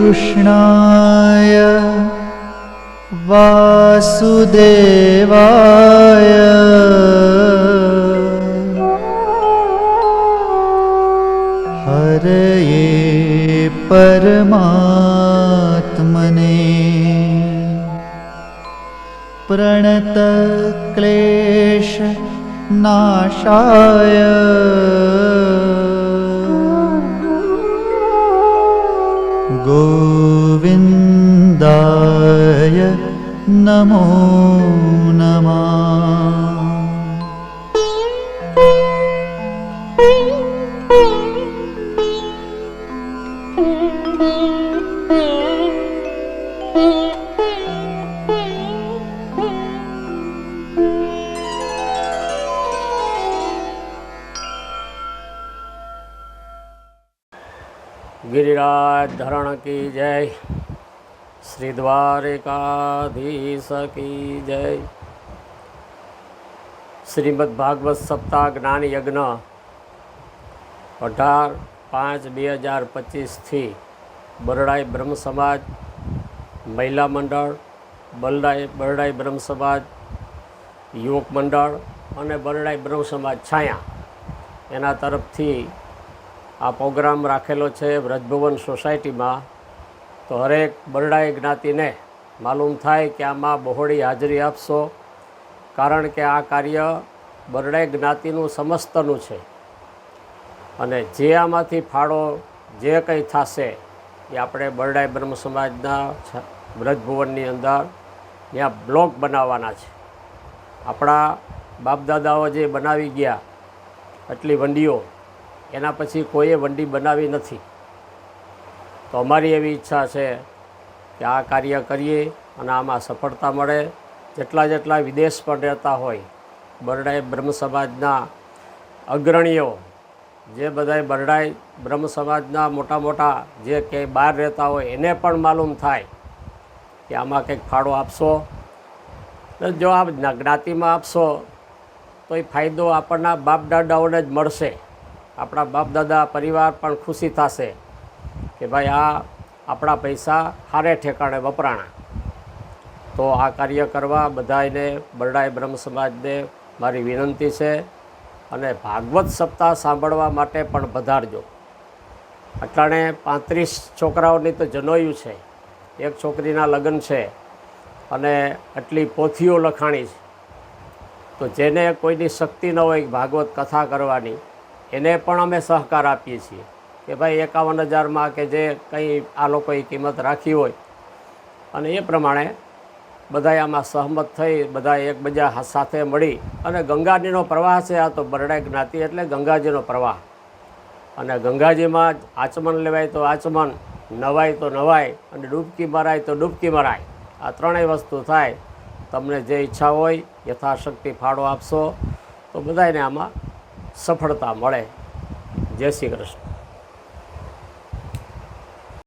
कृष्णाय वासुदेवाय हरये परमात्मने प्रणतक्लेश नाशाय गोविन्दाय नमो नमः। गिरिराज धरण की जय, श्री द्वारिकाधीश की जय। श्रीमद् भागवत सप्ताह ज्ञान यज्ञ 18/5/2025 થી બરડાઈ બ્રહ્મ સમાજ મહિલા મંડળ, બરડાઈ બ્રહ્મ સમાજ યુવક મંડળ અને બરડાઈ બ્રહ્મ સમાજ છાયા એના તરફથી આ પ્રોગ્રામ રાખેલો છે વ્રજભવન સોસાયટીમાં। તો હરેક બરડાઈ જ્ઞાતિને માલુમ થાય કે આમાં બહોળી હાજરી આપશો, કારણ કે આ કાર્ય બરડાઈ જ્ઞાતિનું સમસ્તનું છે અને જે આમાંથી ફાળો જે કંઈ થશે એ આપણે બરડાઈ બ્રહ્મ સમાજના વ્રજભવનની અંદર ત્યાં બ્લોક બનાવવાના છે। આપણા બાપદાદાઓ જે બનાવી ગયા આટલી વંડીઓ, એના પછી કોઈએ વંડી બનાવી નથી। તો અમારી એવી ઈચ્છા છે કે આ કાર્ય કરીએ અને આમાં સફળતા મળે। જેટલા વિદેશ પણ રહેતા હોય, બરડાઈ બ્રહ્મ સમાજના અગ્રણીઓ, જે બધાય બરડાઈ બ્રહ્મ સમાજના મોટા જે ક્યાંય બહાર રહેતા હોય એને પણ માલુમ થાય કે આમાં કંઈક ફાળો આપશો। જો આ જ્ઞાતિમાં આપશો તો એ ફાયદો આપણના બાપ દાદાઓને જ મળશે। આપણા બાપદાદા પરિવાર પણ ખુશી થશે કે ભાઈ આ આપણા પૈસા સારે ઠેકાણે વપરાણા। તો આ કાર્ય કરવા બધાને બરડાઈ બ્રહ્મ સમાજને મારી વિનંતી છે અને ભાગવત સપ્તાહ સાંભળવા માટે પણ પધારજો। અટાણે 35 છોકરાઓની તો જનોયું છે, એક છોકરીના લગ્ન છે અને આટલી પોથીઓ લખાણી છે। તો જેને કોઈની શક્તિ ન હોય ભાગવત કથા કરવાની, એને પણ અમે સહકાર આપીએ છીએ કે ભાઈ 51,000માં કે જે કંઈ આ લોકોએ કિંમત રાખી હોય અને એ પ્રમાણે બધાએ આમાં સહમત થઈ બધા એકબીજા સાથે મળી અને ગંગાજીનો પ્રવાહ છે। આ તો બરડાઈ જ્ઞાતિ એટલે ગંગાજીનો પ્રવાહ, અને ગંગાજીમાં જ આચમન લેવાય તો આચમન, નવાય તો નવાય અને ડૂબકી મરાય તો ડૂબકી મરાય। આ ત્રણેય વસ્તુ થાય। તમને જે ઈચ્છા હોય યથાશક્તિ ફાળો આપશો તો બધાને આમાં સફળતા મળે। જય શ્રી કૃષ્ણ।